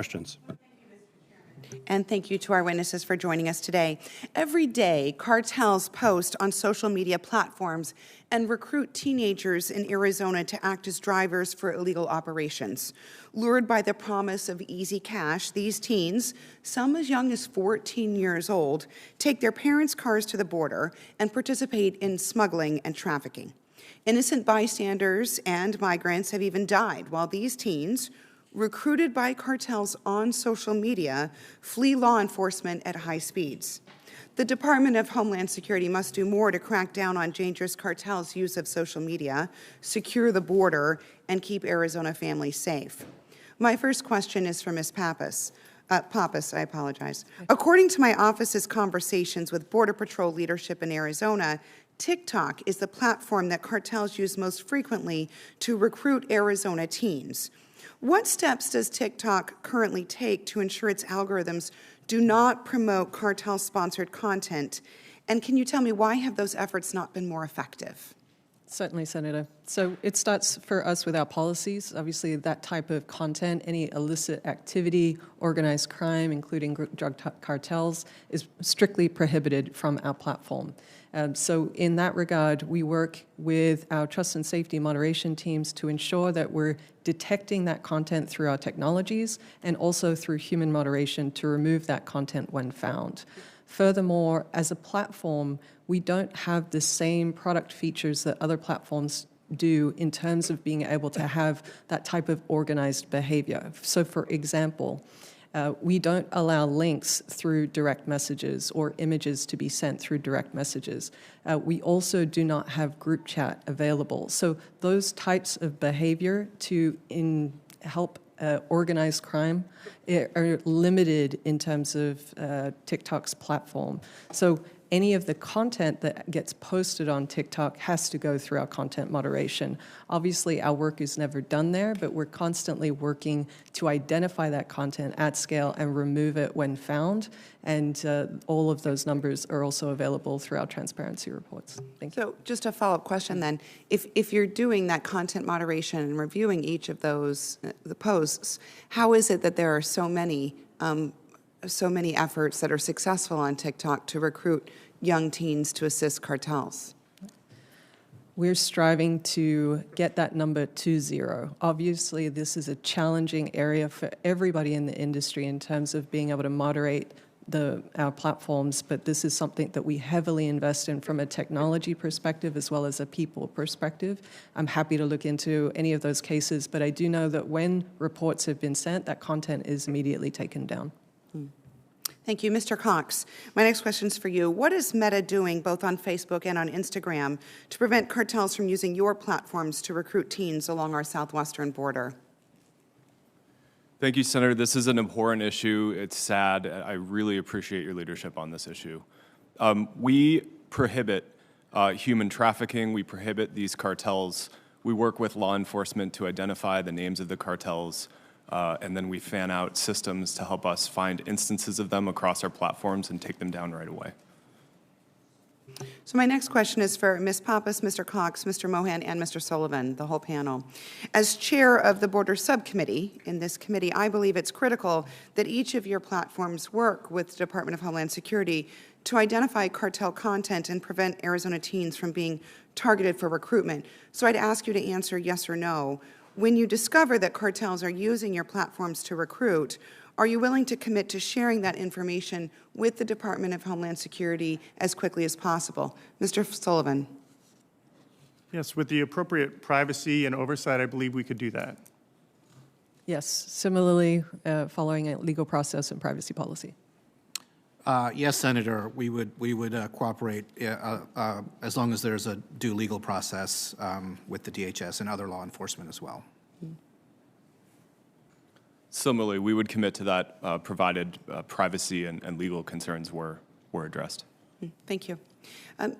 Questions. And thank you to our witnesses for joining us today. Every day, cartels post on social media platforms and recruit teenagers in Arizona to act as drivers for illegal operations. Lured by the promise of easy cash, these teens, some as young as 14 years old, take their parents' cars to the border and participate in smuggling and trafficking. Innocent bystanders and migrants have even died, while these teens, recruited by cartels on social media, flee law enforcement at high speeds. The Department of Homeland Security must do more to crack down on dangerous cartels' use of social media, secure the border, and keep Arizona families safe. My first question is for Ms. Pappas. I apologize. According to my office's conversations with Border Patrol leadership in Arizona, TikTok is the platform that cartels use most frequently to recruit Arizona teens. What steps does TikTok currently take to ensure its algorithms do not promote cartel-sponsored content? And can you tell me why have those efforts not been more effective? Certainly, Senator. So it starts for us with our policies. Obviously, that type of content, any illicit activity, organized crime, including drug cartels, is strictly prohibited from our platform. So in that regard, we work with our trust and safety moderation teams to ensure that we're detecting that content through our technologies and also through human moderation to remove that content when found. Furthermore, as a platform, we don't have the same product features that other platforms do in terms of being able to have that type of organized behavior. So for example, we don't allow links through direct messages or images to be sent through direct messages. We also do not have group chat available. So those types of behavior to help organized crime are limited in terms of TikTok's platform. So any of the content that gets posted on TikTok has to go through our content moderation. Obviously, our work is never done there, but we're constantly working to identify that content at scale and remove it when found. And all of those numbers are also available through our transparency reports. Thank you. So just a follow-up question then. If you're doing that content moderation and reviewing each of those, the posts, how is it that there are so many efforts that are successful on TikTok to recruit young teens to assist cartels? We're striving to get that number to zero. Obviously, this is a challenging area for everybody in the industry in terms of being able to moderate our platforms, but this is something that we heavily invest in from a technology perspective as well as a people perspective. I'm happy to look into any of those cases, but I do know that when reports have been sent, that content is immediately taken down. Thank you. Mr. Cox, my next question is for you. What is Meta doing both on Facebook and on Instagram to prevent cartels from using your platforms to recruit teens along our southwestern border? Thank you, Senator. This is an important issue. It's sad. I really appreciate your leadership on this issue. We prohibit human trafficking. We prohibit these cartels. We work with law enforcement to identify the names of the cartels. And then we fan out systems to help us find instances of them across our platforms and take them down right away. So my next question is for Ms. Pappas, Mr. Cox, Mr. Mohan, and Mr. Sullivan, the whole panel. As chair of the Border Subcommittee in this committee, I believe it's critical that each of your platforms work with the Department of Homeland Security to identify cartel content and prevent Arizona teens from being targeted for recruitment. So I'd ask you to answer yes or no. When you discover that cartels are using your platforms to recruit, are you willing to commit to sharing that information with the Department of Homeland Security as quickly as possible? Mr. Sullivan. Yes, with the appropriate privacy and oversight, I believe we could do that. Yes, similarly, following a legal process and privacy policy. Yes, Senator, we would cooperate as long as there's a due legal process with the DHS and other law enforcement as well. Similarly, we would commit to that provided privacy and legal concerns were addressed. Thank you.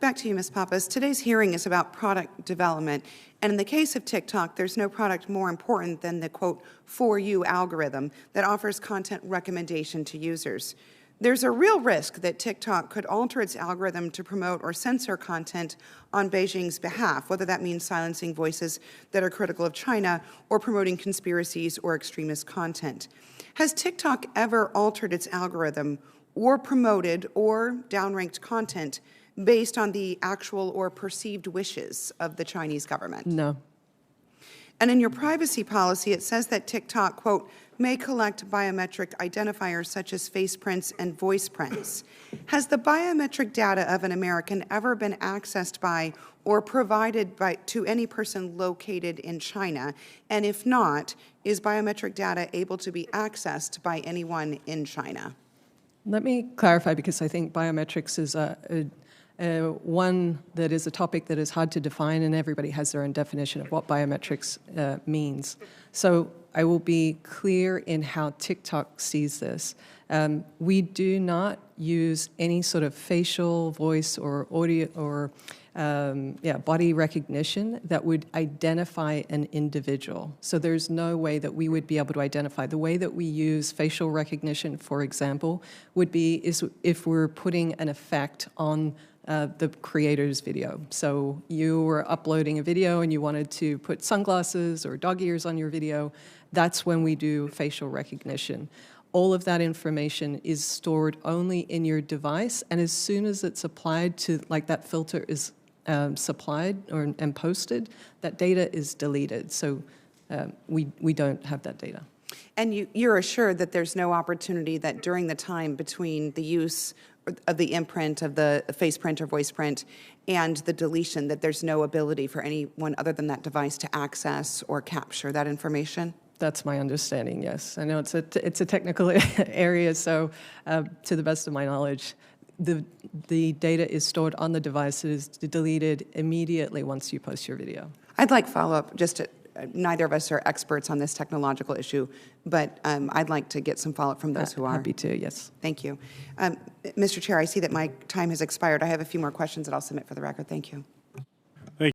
Back to you, Ms. Pappas. Today's hearing is about product development. And in the case of TikTok, there's no product more important than the, quote, For You algorithm that offers content recommendation to users. There's a real risk that TikTok could alter its algorithm to promote or censor content on Beijing's behalf, whether that means silencing voices that are critical of China or promoting conspiracies or extremist content. Has TikTok ever altered its algorithm or promoted or downranked content based on the actual or perceived wishes of the Chinese government? No. And in your privacy policy, it says that TikTok, quote, may collect biometric identifiers such as face prints and voice prints. Has the biometric data of an American ever been accessed by or provided to any person located in China? And if not, is biometric data able to be accessed by anyone in China? Let me clarify, because I think biometrics is one that is a topic that is hard to define, and everybody has their own definition of what biometrics means. So I will be clear in how TikTok sees this. We do not use any sort of facial, voice, or audio or body recognition that would identify an individual. So there's no way that we would be able to identify. The way that we use facial recognition, for example, would be if we're putting an effect on the creator's video. So you were uploading a video and you wanted to put sunglasses or dog ears on your video. That's when we do facial recognition. All of that information is stored only in your device, and as soon as it's applied to, like that filter is supplied and posted, that data is deleted. So we don't have that data. And you're assured that there's no opportunity that during the time between the use of the imprint of the face print or voice print and the deletion, that there's no ability for anyone other than that device to access or capture that information? That's my understanding, yes. I know it's a technical area, so to the best of my knowledge, the data is stored on the device. It is deleted immediately once you post your video. I'd like follow-up. Neither of us are experts on this technological issue, but I'd like to get some follow-up from those who are. Happy to, yes. Thank you. Mr. Chair, I see that my time has expired. I have a few more questions that I'll submit for the record. Thank you.